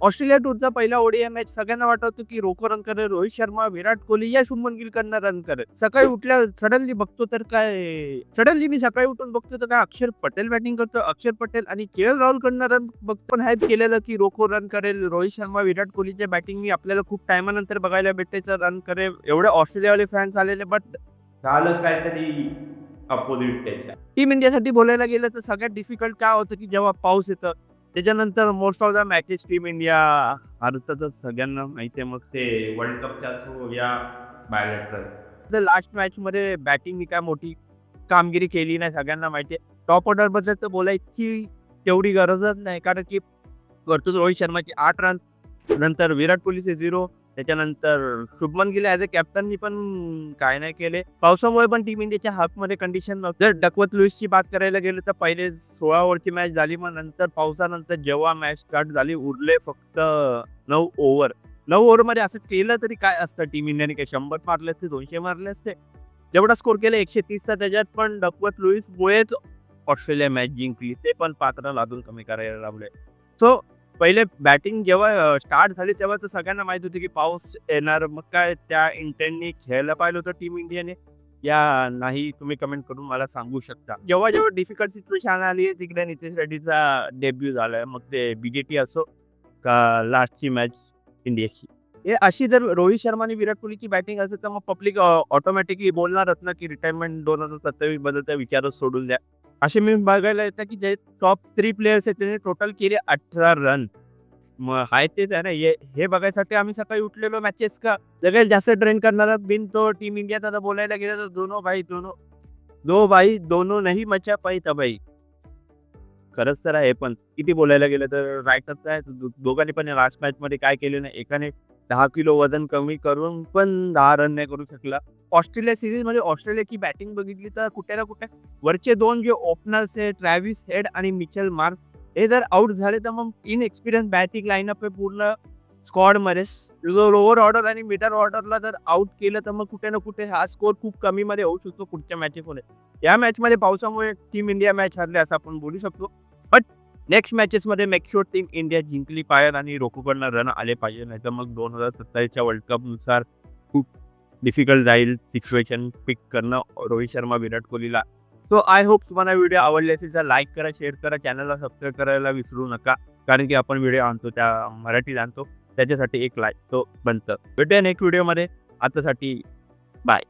Australia टूरचा पहिला ODI match सगळ्यांना वाटत होतं की रोको रन करेल रोहित शर्मा, विराट कोहली या शुभमन गिलकडनं रन करेल. सकाळी उठल्या सडनली मी सकाळी उठून बघतो तर काय अक्षर पटेल बॅटिंग करतो. अक्षर पटेल आणि के.एल. राहुलकडनं रन बघतो. पण हाईप केलेलं की रोको रन करेल, रोहित शर्मा, विराट कोहलीच्या बॅटिंग मी आपल्याला खूप टायमानंतर बघायला भेटायचं, रन करेल. एवढे ऑस्ट्रेलियावाले फॅन्स आलेले, बट झालं काहीतरी अपोजिट त्याच्या. टीम इंडियासाठी बोलायला गेलं तर सगळ्यात डिफिकल्ट काय होतं की जेव्हा पाऊस येतं त्याच्यानंतर most of the matches team India हारतातच, सगळ्यांना माहिती आहे. मग ते वर्ल्ड कपच्या असो या बायोलेटरल. तर लास्ट मॅचमध्ये बॅटिंगनी काय मोठी कामगिरी केली नाही, सगळ्यांना माहिती आहे. टॉप ऑर्डरबद्दल तर बोलायची तेवढी गरजच नाही, कारण की करतोच रोहित शर्माची 8 रन, नंतर विराट कोहलीचे 0, त्याच्यानंतर शुभमन गिल ॲज अ कॅप्टननी पण काय नाही केले. पावसामुळे पण टीम इंडियाच्या हाफमध्ये कंडिशन नव्हती. जर डकवर्थ लुईसची बात करायला गेलं तर पहिले 16 ओव्हरची मॅच झाली, मग नंतर पावसानंतर जेव्हा मॅच स्टार्ट झाली उरले फक्त 9 ओव्हर. 9 ओव्हरमध्ये असं केलं तरी काय असतं, टीम इंडियाने काही 100 मारले असते, 200 मारले असते. जेवढा स्कोर केला 130चा, त्याच्यात पण डकवर्थ लुईसमुळेच ऑस्ट्रेलिया मॅच जिंकली, ते पण 5 रन अजून कमी करायला लावले. सो पहिले बॅटिंग जेव्हा स्टार्ट झाली तेव्हा तर सगळ्यांना माहित होती की पाऊस येणार. मग काय त्या इंटेंटनी खेळायला पाहिलं होतं टीम इंडियाने या नाही, तुम्ही कमेंट करून मला सांगू शकता. जेव्हा जेव्हा डिफिकल्ट सिच्युएशन आली तिकडे नितेश रेड्डीचा डेब्यू झालाय, मग ते बीजेटी असो का लास्टची मॅच इंडियाची. हे अशी जर रोहित शर्मा आणि विराट कोहलीची बॅटिंग असेल तर मग पब्लिक ऑटोमॅटिकली बोलणारच ना की रिटायरमेंट 2027 बद्दलचा विचारच सोडून द्या. असे मी बघायला येतं की जे टॉप 3 प्लेयर्स आहेत त्यांनी टोटल केले 18 रन. मग हाय तेच आहे ना, हे बघायसाठी आम्ही सकाळी उठलेलो मॅचेस का सगळ्यात जास्त ट्रेंड करणारा बिन तो टीम इंडियाचा जर बोलायला गेलं तर दो भाई दोनों नहीं मचा पाई तबाही. खरंच तर आहे, पण किती बोलायला गेलं तर राईटच काय दोघांनी पण लास्ट मॅच मध्ये काय केले नाही. एकाने 10 किलो वजन कमी करून पण 10 रन नाही करू शकला. ऑस्ट्रेलिया सिरीज मध्ये ऑस्ट्रेलियाची बॅटिंग बघितली तर कुठे ना कुठे वरचे 2 जे ओपनर्स आहे ट्रॅव्हिस हेड आणि मिचेल मार्क, हे जर आउट झाले तर मग इनएक्सपिरियन्स बॅटिंग लाईनअप आहे पूर्ण स्क्वॉडमध्ये. लोअर ऑर्डर आणि मिडल ऑर्डरला जर आउट केलं तर मग कुठे ना कुठे हा स्कोर खूप कमी मध्ये होऊ शकतो पुढच्या मॅचेसमध्ये. या मॅचमध्ये पावसामुळे टीम इंडिया मॅच हरली असं आपण बोलू शकतो. बट नेक्स्ट मॅचेसमध्ये मेक शुअर टीम इंडिया जिंकली पाहिजे आणि रोखोकडनं रन आले पाहिजे, नाही तर मग 2027च्या वर्ल्ड कपनुसार खूप डिफिकल्ट जाईल सिच्युएशन पिक करणं रोहित शर्मा, विराट कोहलीला. सो आय होप तुम्हाला व्हिडिओ आवडले असेल तर लाईक करा, शेअर करा, चॅनलला सबस्क्राईब करायला विसरू नका. कारण की आपण व्हिडिओ आणतो त्या मराठीत आणतो, त्याच्यासाठी एक लाईक तो बनतं. भेटूया नेक्स्ट व्हिडिओमध्ये. आतासाठी बाय.